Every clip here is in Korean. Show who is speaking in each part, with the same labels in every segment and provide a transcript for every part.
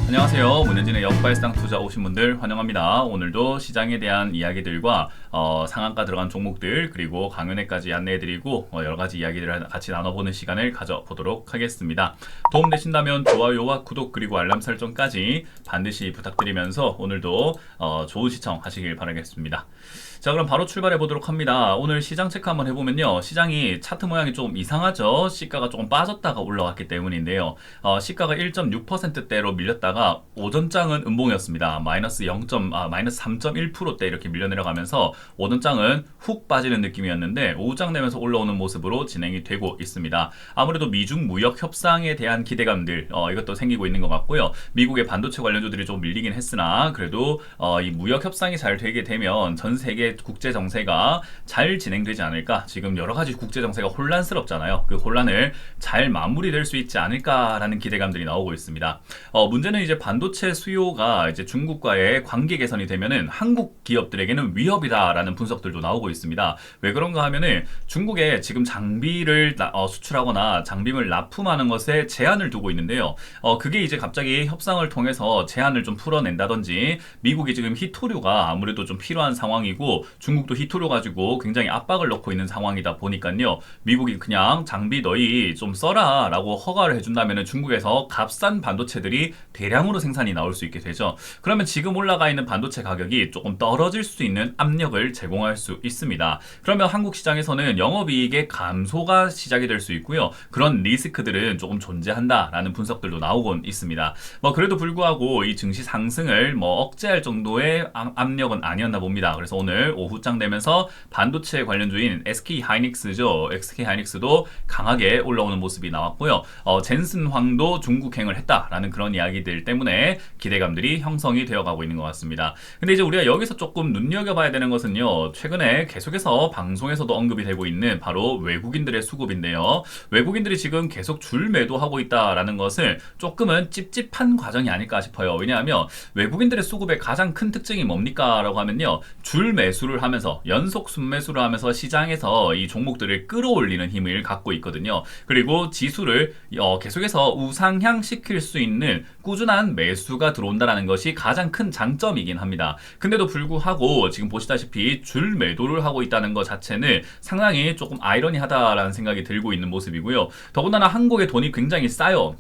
Speaker 1: 안녕하세요. 문현진의 역발상 투자 오신 분들 환영합니다. 오늘도 시장에 대한 이야기들과 상한가 들어간 종목들 그리고 강연회까지 안내해드리고 여러 가지 이야기들을 같이 나눠보는 시간을 가져보도록 하겠습니다. 도움 되신다면 좋아요와 구독 그리고 알람 설정까지 반드시 부탁드리면서 오늘도 좋은 시청하시길 바라겠습니다. 자, 그럼 바로 출발해 보도록 합니다. 오늘 시장 체크 한번 해보면요, 시장이 차트 모양이 좀 이상하죠. 시가가 조금 빠졌다가 올라왔기 때문인데요. 시가가 1.6%대로 밀렸다가 오전장은 음봉이었습니다. 마이너스 3.1%대 이렇게 밀려 내려가면서 오전장은 훅 빠지는 느낌이었는데 오후장 내면서 올라오는 모습으로 진행이 되고 있습니다. 아무래도 미중 무역 협상에 대한 기대감들 이것도 생기고 있는 것 같고요. 미국의 반도체 관련주들이 좀 밀리긴 했으나 그래도 이 무역 협상이 잘 되게 되면 전 세계 국제 정세가 잘 진행되지 않을까. 지금 여러 가지 국제 정세가 혼란스럽잖아요. 그 혼란을 잘 마무리될 수 있지 않을까라는 기대감들이 나오고 있습니다. 문제는 이제 반도체 수요가 이제 중국과의 관계 개선이 되면은 한국 기업들에게는 위협이다라는 분석들도 나오고 있습니다. 왜 그런가 하면은 중국에 지금 장비를 수출하거나 장비를 납품하는 것에 제한을 두고 있는데요. 그게 이제 갑자기 협상을 통해서 제한을 좀 풀어낸다든지, 미국이 지금 희토류가 아무래도 좀 필요한 상황이고 중국도 희토류 가지고 굉장히 압박을 넣고 있는 상황이다 보니까요. 미국이 그냥 장비 너희 좀 써라 라고 허가를 해준다면 중국에서 값싼 반도체들이 대량으로 생산이 나올 수 있게 되죠. 그러면 지금 올라가 있는 반도체 가격이 조금 떨어질 수 있는 압력을 제공할 수 있습니다. 그러면 한국 시장에서는 영업이익의 감소가 시작이 될 수 있고요. 그런 리스크들은 조금 존재한다라는 분석들도 나오곤 있습니다. 그래도 불구하고 이 증시 상승을 억제할 정도의 압력은 아니었나 봅니다. 그래서 오늘 오후장 되면서 반도체 관련주인 SK하이닉스죠. SK하이닉스도 강하게 올라오는 모습이 나왔고요. 젠슨황도 중국행을 했다라는 그런 이야기들 때문에 기대감들이 형성이 되어가고 있는 것 같습니다. 근데 이제 우리가 여기서 조금 눈여겨봐야 되는 것은요, 최근에 계속해서 방송에서도 언급이 되고 있는 바로 외국인들의 수급인데요. 외국인들이 지금 계속 줄 매도하고 있다라는 것을 조금은 찝찝한 과정이 아닐까 싶어요. 왜냐하면 외국인들의 수급의 가장 큰 특징이 뭡니까? 라고 하면요, 줄 매수를 하면서 연속 순매수를 하면서 시장에서 이 종목들을 끌어올리는 힘을 갖고 있거든요. 그리고 지수를 계속해서 우상향 시킬 수 있는 꾸준한 매수가 들어온다는 것이 가장 큰 장점이긴 합니다. 근데도 불구하고 지금 보시다시피 줄 매도를 하고 있다는 것 자체는 상당히 조금 아이러니하다라는 생각이 들고 있는 모습이고요. 더군다나 한국의 돈이 굉장히 싸요.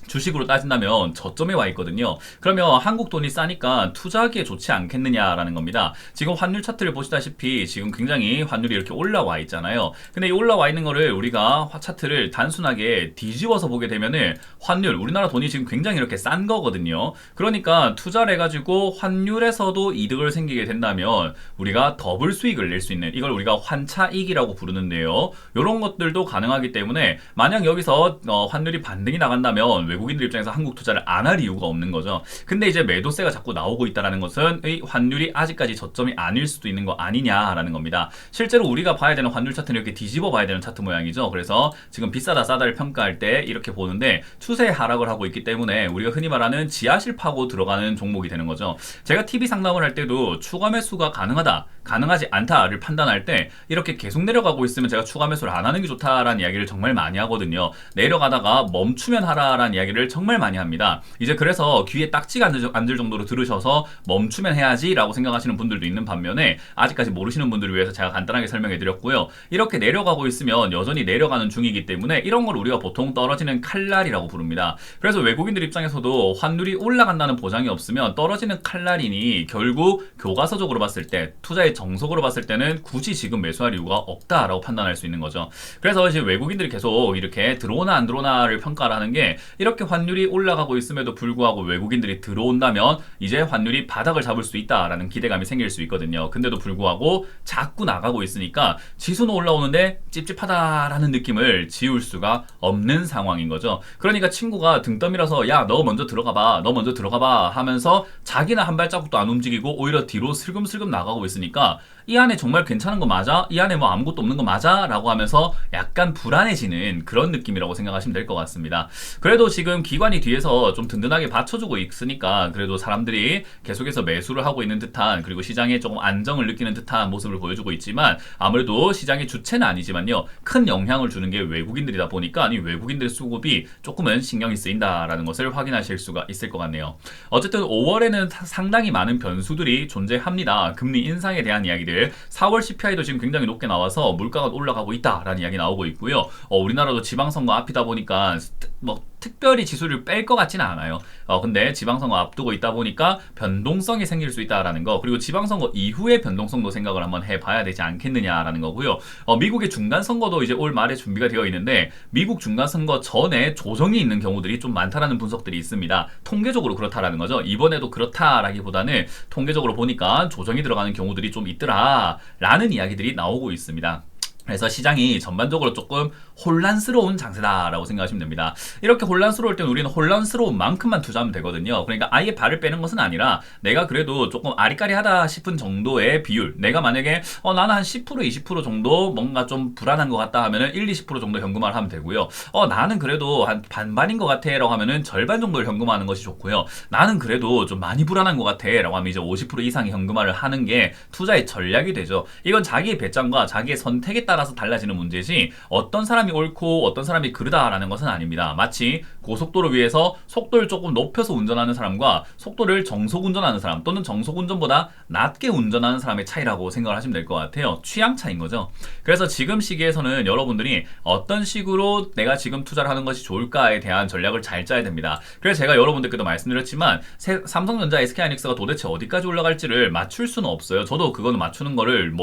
Speaker 1: 주식으로 따진다면 저점에 와 있거든요. 그러면 한국 돈이 싸니까 투자하기에 좋지 않겠느냐라는 겁니다. 지금 환율 차트를 보시다시피 지금 굉장히 환율이 이렇게 올라와 있잖아요. 근데 이 올라와 있는 거를 우리가 차트를 단순하게 뒤집어서 보게 되면은 환율, 우리나라 돈이 지금 굉장히 이렇게 싼 거거든요. 그러니까 투자를 해가지고 환율에서도 이득을 생기게 된다면 우리가 더블 수익을 낼 수 있는, 이걸 우리가 환차익이라고 부르는데요. 이런 것들도 가능하기 때문에 만약 여기서 환율이 반등이 나간다면 외국인들 입장에서 한국 투자를 안 할 이유가 없는 거죠. 근데 이제 매도세가 자꾸 나오고 있다는 것은 이 환율이 아직까지 저점이 아닐 수도 있는 거 아니냐라는 겁니다. 실제로 우리가 봐야 되는 환율 차트는 이렇게 뒤집어 봐야 되는 차트 모양이죠. 그래서 지금 비싸다 싸다를 평가할 때 이렇게 보는데 추세 하락을 하고 있기 때문에 우리가 흔히 말하는 지하실 파고 들어가는 종목이 되는 거죠. 제가 TV 상담을 할 때도 추가 매수가 가능하다, 가능하지 않다를 판단할 때 이렇게 계속 내려가고 있으면 제가 추가 매수를 안 하는 게 좋다라는 이야기를 정말 많이 하거든요. 내려가다가 멈추면 하라라는 이야기를 정말 많이 합니다. 이제 그래서 귀에 딱지가 앉을 정도로 들으셔서 멈추면 해야지 라고 생각하시는 분들도 있는 반면에 아직까지 모르시는 분들을 위해서 제가 간단하게 설명해 드렸고요. 이렇게 내려가고 있으면 여전히 내려가는 중이기 때문에 이런 걸 우리가 보통 떨어지는 칼날이라고 부릅니다. 그래서 외국인들 입장에서도 환율이 올라간다는 보장이 없으면 떨어지는 칼날이니 결국 교과서적으로 봤을 때, 투자의 정석으로 봤을 때는 굳이 지금 매수할 이유가 없다라고 판단할 수 있는 거죠. 그래서 이제 외국인들이 계속 이렇게 들어오나 안 들어오나를 평가를 하는 게, 이렇게 환율이 올라가고 있음에도 불구하고 외국인들이 들어온다면 이제 환율이 바닥을 잡을 수 있다라는 기대감이 생길 수 있거든요. 근데도 불구하고 자꾸 나가고 있으니까 지수는 올라오는데 찝찝하다라는 느낌을 지울 수가 없는 상황인 거죠. 그러니까 친구가 등 떠밀어서 야, 너 먼저 들어가봐, 너 먼저 들어가봐 하면서 자기는 한 발자국도 안 움직이고 오히려 뒤로 슬금슬금 나가고 있으니까 보니까 이 안에 정말 괜찮은 거 맞아? 이 안에 뭐 아무것도 없는 거 맞아? 라고 하면서 약간 불안해지는 그런 느낌이라고 생각하시면 될 것 같습니다. 그래도 지금 기관이 뒤에서 좀 든든하게 받쳐주고 있으니까 그래도 사람들이 계속해서 매수를 하고 있는 듯한, 그리고 시장에 조금 안정을 느끼는 듯한 모습을 보여주고 있지만, 아무래도 시장의 주체는 아니지만요, 큰 영향을 주는 게 외국인들이다 보니까 이 외국인들의 수급이 조금은 신경이 쓰인다라는 것을 확인하실 수가 있을 것 같네요. 어쨌든 5월에는 상당히 많은 변수들이 존재합니다. 금리 인상에 대한 이야기들, 4월 CPI도 지금 굉장히 높게 나와서 물가가 올라가고 있다라는 이야기 나오고 있고요. 우리나라도 지방선거 앞이다 보니까 뭐 특별히 지수를 뺄 것 같지는 않아요. 근데 지방선거 앞두고 있다 보니까 변동성이 생길 수 있다라는 거, 그리고 지방선거 이후의 변동성도 생각을 한번 해봐야 되지 않겠느냐라는 거고요. 미국의 중간선거도 이제 올 말에 준비가 되어 있는데, 미국 중간선거 전에 조정이 있는 경우들이 좀 많다라는 분석들이 있습니다. 통계적으로 그렇다라는 거죠. 이번에도 그렇다라기보다는 통계적으로 보니까 조정이 들어가는 경우들이 좀 있더라라는 이야기들이 나오고 있습니다. 그래서 시장이 전반적으로 조금 혼란스러운 장세다라고 생각하시면 됩니다. 이렇게 혼란스러울 때는 우리는 혼란스러운 만큼만 투자하면 되거든요. 그러니까 아예 발을 빼는 것은 아니라 내가 그래도 조금 아리까리하다 싶은 정도의 비율, 내가 만약에 나는 한 10% 20% 정도 뭔가 좀 불안한 것 같다 하면은 1, 20% 정도 현금화를 하면 되고요. 나는 그래도 한 반반인 것 같아 라고 하면은 절반 정도를 현금화하는 것이 좋고요. 나는 그래도 좀 많이 불안한 것 같아 라고 하면 이제 50% 이상의 현금화를 하는 게 투자의 전략이 되죠. 이건 자기의 배짱과 자기의 선택에 따라서 달라지는 문제지, 어떤 사람이 옳고 어떤 사람이 그르다라는 것은 아닙니다. 마치 고속도로 위에서 속도를 조금 높여서 운전하는 사람과 속도를 정속 운전하는 사람, 또는 정속 운전보다 낮게 운전하는 사람의 차이라고 생각을 하시면 될 것 같아요. 취향 차이인 거죠. 그래서 지금 시기에서는 여러분들이 어떤 식으로 내가 지금 투자를 하는 것이 좋을까에 대한 전략을 잘 짜야 됩니다. 그래서 제가 여러분들께도 말씀드렸지만 삼성전자, SK하이닉스가 도대체 어디까지 올라갈지를 맞출 수는 없어요. 저도 그거는 맞추는 거를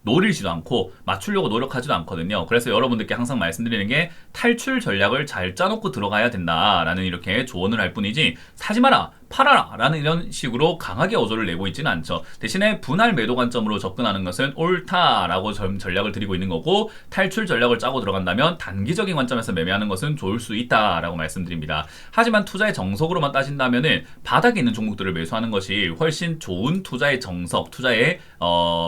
Speaker 1: 노리지도 않고 맞추려고 노력하지도 않거든요. 그래서 여러분들께 항상 말씀드리는 게, 탈출 전략을 잘 짜놓고 들어가야 된다라는 이렇게 조언을 할 뿐이지, 사지 마라, 팔아라 라는 이런 식으로 강하게 어조를 내고 있지는 않죠. 대신에 분할 매도 관점으로 접근하는 것은 옳다라고 전략을 드리고 있는 거고, 탈출 전략을 짜고 들어간다면 단기적인 관점에서 매매하는 것은 좋을 수 있다라고 말씀드립니다. 하지만 투자의 정석으로만 따진다면은 바닥에 있는 종목들을 매수하는 것이 훨씬 좋은 투자의 정석, 투자의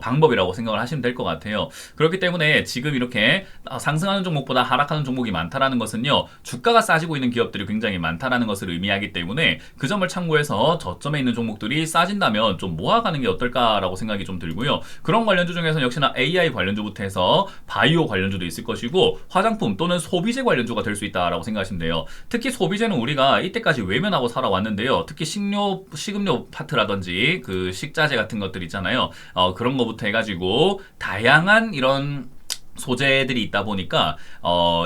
Speaker 1: 방법이라고 생각을 하시면 될 것 같아요. 그렇기 때문에 지금 이렇게 상승하는 종목보다 하락하는 종목이 많다라는 것은요, 주가가 싸지고 있는 기업들이 굉장히 많다라는 것을 의미하기 때문에, 그 점을 참고해서 저점에 있는 종목들이 싸진다면 좀 모아가는 게 어떨까라고 생각이 좀 들고요. 그런 관련주 중에서는 역시나 AI 관련주부터 해서 바이오 관련주도 있을 것이고, 화장품 또는 소비재 관련주가 될 수 있다라고 생각하시면 돼요. 특히 소비재는 우리가 이때까지 외면하고 살아왔는데요. 특히 식음료 파트라든지 그 식자재 같은 것들 있잖아요. 그런 거부터 해가지고 다양한 이런 소재들이 있다 보니까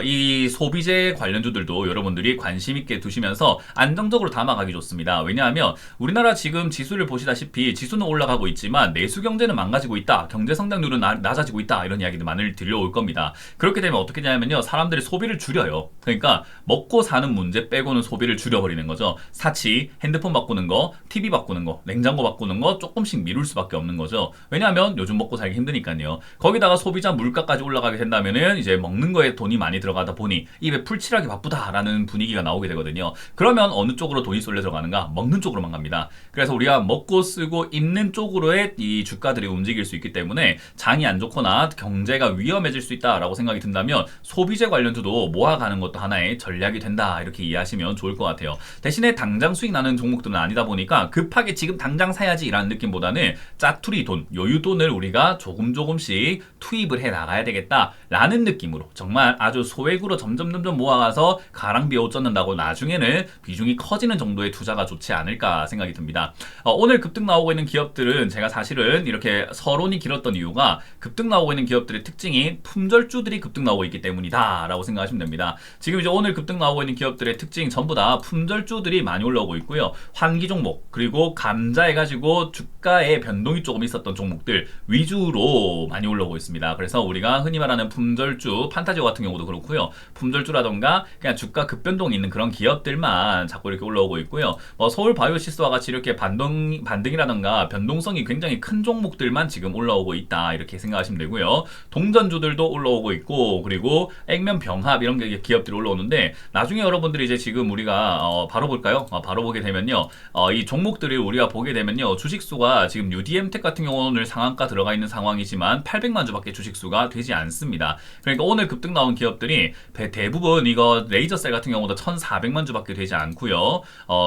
Speaker 1: 이 소비재 관련주들도 여러분들이 관심 있게 두시면서 안정적으로 담아가기 좋습니다. 왜냐하면 우리나라 지금 지수를 보시다시피 지수는 올라가고 있지만 내수 경제는 망가지고 있다, 경제 성장률은 낮아지고 있다, 이런 이야기도 많이 들려올 겁니다. 그렇게 되면 어떻게 되냐면요, 사람들이 소비를 줄여요. 그러니까 먹고 사는 문제 빼고는 소비를 줄여버리는 거죠. 사치, 핸드폰 바꾸는 거, TV 바꾸는 거, 냉장고 바꾸는 거 조금씩 미룰 수밖에 없는 거죠. 왜냐하면 요즘 먹고 살기 힘드니까요. 거기다가 소비자 물가까지 올라가게 된다면은 이제 먹는 거에 돈이 많이 들어가다 보니 입에 풀칠하기 바쁘다라는 분위기가 나오게 되거든요. 그러면 어느 쪽으로 돈이 쏠려 들어가는가? 먹는 쪽으로만 갑니다. 그래서 우리가 먹고 쓰고 입는 쪽으로의 이 주가들이 움직일 수 있기 때문에 장이 안 좋거나 경제가 위험해질 수 있다라고 생각이 든다면 소비재 관련주도 모아가는 것도 하나의 전략이 된다, 이렇게 이해하시면 좋을 것 같아요. 대신에 당장 수익 나는 종목들은 아니다 보니까 급하게 지금 당장 사야지라는 느낌보다는 짜투리 돈, 여유 돈을 우리가 조금씩 투입을 해 나가야 되겠다 라는 느낌으로, 정말 아주 소액으로 점점 모아가서 가랑비에 옷 젖는다고 나중에는 비중이 커지는 정도의 투자가 좋지 않을까 생각이 듭니다. 오늘 급등 나오고 있는 기업들은 제가 사실은 이렇게 서론이 길었던 이유가, 급등 나오고 있는 기업들의 특징이 품절주들이 급등 나오고 있기 때문이다 라고 생각하시면 됩니다. 지금 이제 오늘 급등 나오고 있는 기업들의 특징 전부 다 품절주들이 많이 올라오고 있고요. 환기 종목, 그리고 감자해가지고 주가의 변동이 조금 있었던 종목들 위주로 많이 올라오고 있습니다. 그래서 우리가 흔히 말하는 품절주, 판타지오 같은 경우도 그렇고요. 품절주라던가 그냥 주가 급변동이 있는 그런 기업들만 자꾸 이렇게 올라오고 있고요. 서울 바이오시스와 같이 이렇게 반등이라던가 변동성이 굉장히 큰 종목들만 지금 올라오고 있다 이렇게 생각하시면 되고요. 동전주들도 올라오고 있고 그리고 액면 병합 이런 기업들이 올라오는데 나중에 여러분들이 이제 지금 우리가 바로 볼까요? 바로 보게 되면요. 이 종목들을 우리가 보게 되면요. 주식수가 지금 UDM텍 같은 경우는 오늘 상한가 들어가 있는 상황이지만 800만 주밖에 주식수가 되지 않습니다. 그러니까 오늘 급등 나온 기업들이 대부분 이거 레이저셀 같은 경우도 1,400만 주밖에 되지 않고요.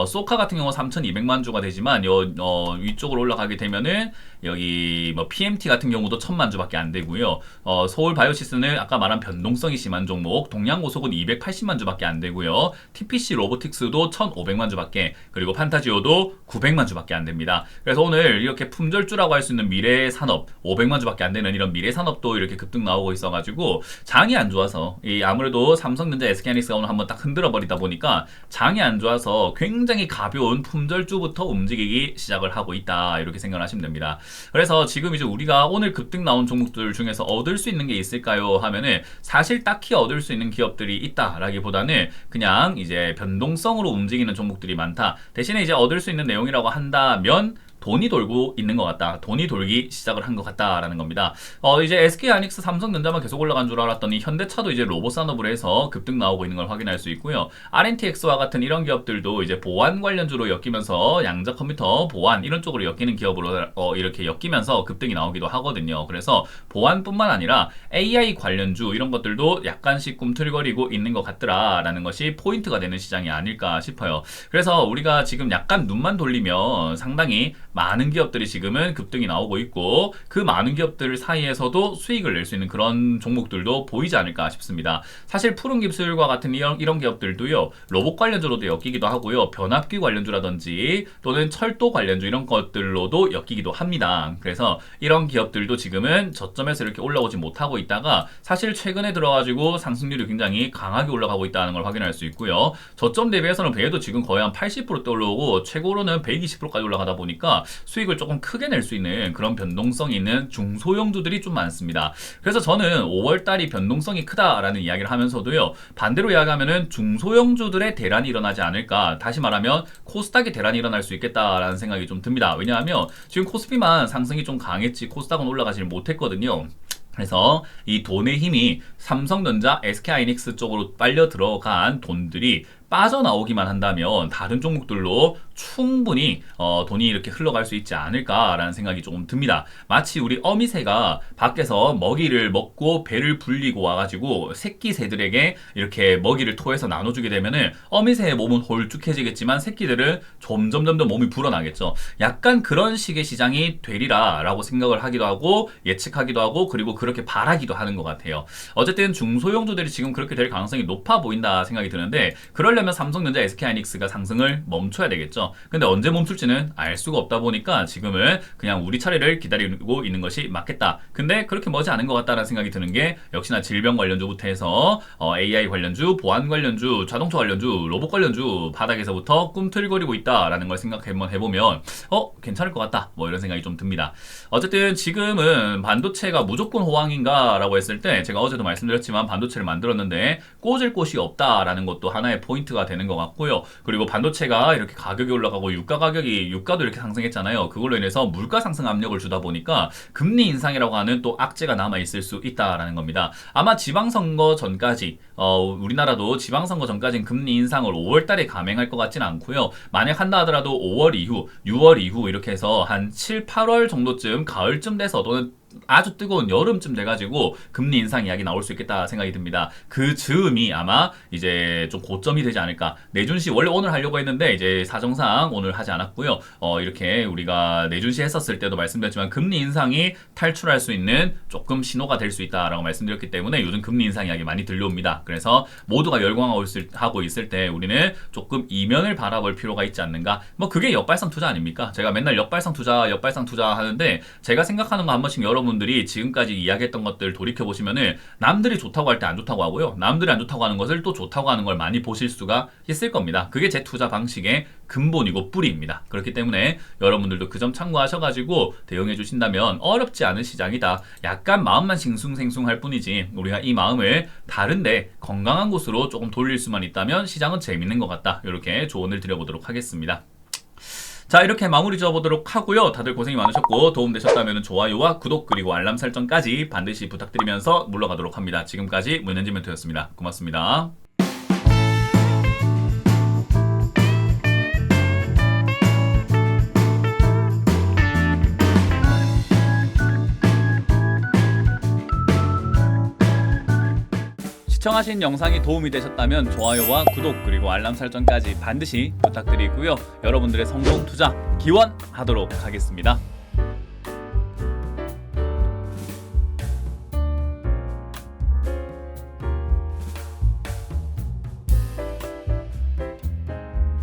Speaker 1: 소카 같은 경우 3,200만 주가 되지만 위쪽으로 올라가게 되면은 여기 PMT 같은 경우도 1,000만 주밖에 안 되고요. 서울 바이오시스는 아까 말한 변동성이 심한 종목, 동양고속은 280만 주밖에 안 되고요. TPC 로보틱스도 1,500만 주밖에, 그리고 판타지오도 900만 주밖에 안 됩니다. 그래서 오늘 이렇게 품절주라고 할 수 있는 미래산업 500만 주밖에 안 되는 이런 미래산업도 이렇게 급등 나오고 있어가지고 장이 안 좋아서 아무래도 삼성전자, SK하이닉스가 오늘 한번 딱 흔들어 버리다 보니까 장이 안 좋아서 굉장히 가벼운 품절주부터 움직이기 시작을 하고 있다 이렇게 생각을 하시면 됩니다. 그래서 지금 이제 우리가 오늘 급등 나온 종목들 중에서 얻을 수 있는 게 있을까요 하면은 사실 딱히 얻을 수 있는 기업들이 있다라기보다는 그냥 이제 변동성으로 움직이는 종목들이 많다. 대신에 이제 얻을 수 있는 내용이라고 한다면 돈이 돌고 있는 것 같다. 돈이 돌기 시작을 한 것 같다라는 겁니다. 이제 SK하이닉스, 삼성전자만 계속 올라간 줄 알았더니 현대차도 이제 로봇산업으로 해서 급등 나오고 있는 걸 확인할 수 있고요. RNTX와 같은 이런 기업들도 이제 보안 관련주로 엮이면서 양자 컴퓨터 보안 이런 쪽으로 엮이는 기업으로 이렇게 엮이면서 급등이 나오기도 하거든요. 그래서 보안뿐만 아니라 AI 관련주 이런 것들도 약간씩 꿈틀거리고 있는 것 같더라라는 것이 포인트가 되는 시장이 아닐까 싶어요. 그래서 우리가 지금 약간 눈만 돌리면 상당히 많은 기업들이 지금은 급등이 나오고 있고 그 많은 기업들 사이에서도 수익을 낼 수 있는 그런 종목들도 보이지 않을까 싶습니다. 사실 푸른깁술과 같은 이런 기업들도요. 로봇 관련주로도 엮이기도 하고요. 변압기 관련주라든지 또는 철도 관련주 이런 것들로도 엮이기도 합니다. 그래서 이런 기업들도 지금은 저점에서 이렇게 올라오지 못하고 있다가 사실 최근에 들어가지고 상승률이 굉장히 강하게 올라가고 있다는 걸 확인할 수 있고요. 저점 대비해서는 배도 지금 거의 한 80%대 올라오고 최고로는 120%까지 올라가다 보니까 수익을 조금 크게 낼 수 있는 그런 변동성이 있는 중소형주들이 좀 많습니다. 그래서 저는 5월달이 변동성이 크다라는 이야기를 하면서도요. 반대로 이야기하면은 중소형주들의 대란이 일어나지 않을까. 다시 말하면 코스닥의 대란이 일어날 수 있겠다라는 생각이 좀 듭니다. 왜냐하면 지금 코스피만 상승이 좀 강했지 코스닥은 올라가지를 못했거든요. 그래서 이 돈의 힘이 삼성전자, SK하이닉스 쪽으로 빨려 들어간 돈들이 빠져나오기만 한다면 다른 종목들로 충분히 돈이 이렇게 흘러갈 수 있지 않을까라는 생각이 조금 듭니다. 마치 우리 어미새가 밖에서 먹이를 먹고 배를 불리고 와가지고 새끼 새들에게 이렇게 먹이를 토해서 나눠주게 되면은 어미새의 몸은 홀쭉해지겠지만 새끼들은 점점 몸이 불어나겠죠. 약간 그런 식의 시장이 되리라라고 생각을 하기도 하고 예측하기도 하고 그리고 그렇게 바라기도 하는 것 같아요. 어쨌든 중소형주들이 지금 그렇게 될 가능성이 높아 보인다 생각이 드는데 그러려면 삼성전자, SK하이닉스가 상승을 멈춰야 되겠죠. 근데 언제 멈출지는 알 수가 없다 보니까 지금은 그냥 우리 차례를 기다리고 있는 것이 맞겠다. 근데 그렇게 머지 않은 것 같다는 생각이 드는 게 역시나 질병 관련주부터 해서 AI 관련주, 보안 관련주, 자동차 관련주, 로봇 관련주 바닥에서부터 꿈틀거리고 있다라는 걸 생각 한번 해보면 괜찮을 것 같다. 뭐 이런 생각이 좀 듭니다. 어쨌든 지금은 반도체가 무조건 호황인가 라고 했을 때 제가 어제도 말씀드렸지만 반도체를 만들었는데 꽂을 곳이 없다라는 것도 하나의 포인트가 되는 것 같고요. 그리고 반도체가 이렇게 가격이 올라가고 유가도 이렇게 상승했잖아요. 그걸로 인해서 물가 상승 압력을 주다 보니까 금리 인상이라고 하는 또 악재가 남아 있을 수 있다라는 겁니다. 아마 지방선거 전까지 우리나라도 지방선거 전까지는 금리 인상을 5월달에 감행할 것 같지는 않고요. 만약 한다 하더라도 5월 이후, 6월 이후 이렇게 해서 한 7, 8월 정도쯤 가을쯤 돼서 또는 아주 뜨거운 여름쯤 돼가지고 금리 인상 이야기 나올 수 있겠다 생각이 듭니다. 그 즈음이 아마 이제 좀 고점이 되지 않을까. 내준시 원래 오늘 하려고 했는데 이제 사정상 오늘 하지 않았고요. 이렇게 우리가 내준시 했었을 때도 말씀드렸지만 금리 인상이 탈출할 수 있는 조금 신호가 될 수 있다라고 말씀드렸기 때문에 요즘 금리 인상 이야기 많이 들려옵니다. 그래서 모두가 열광하고 있을 때 우리는 조금 이면을 바라볼 필요가 있지 않는가. 뭐 그게 역발상 투자 아닙니까? 제가 맨날 역발상 투자 하는데 제가 생각하는 거 한 번씩 여러분 여러분들이 지금까지 이야기했던 것들 돌이켜보시면은 남들이 좋다고 할 때 안 좋다고 하고요. 남들이 안 좋다고 하는 것을 또 좋다고 하는 걸 많이 보실 수가 있을 겁니다. 그게 제 투자 방식의 근본이고 뿌리입니다. 그렇기 때문에 여러분들도 그 점 참고하셔가지고 대응해 주신다면 어렵지 않은 시장이다. 약간 마음만 싱숭생숭할 뿐이지 우리가 이 마음을 다른데 건강한 곳으로 조금 돌릴 수만 있다면 시장은 재밌는 것 같다. 이렇게 조언을 드려보도록 하겠습니다. 자, 이렇게 마무리 지어보도록 하고요. 다들 고생이 많으셨고 도움되셨다면 좋아요와 구독 그리고 알람 설정까지 반드시 부탁드리면서 물러가도록 합니다. 지금까지 문현지 멘토였습니다. 고맙습니다. 시청하신 영상이 도움이 되셨다면 좋아요와 구독 그리고 알람 설정까지 반드시 부탁드리고요. 여러분들의 성공 투자 기원하도록 하겠습니다.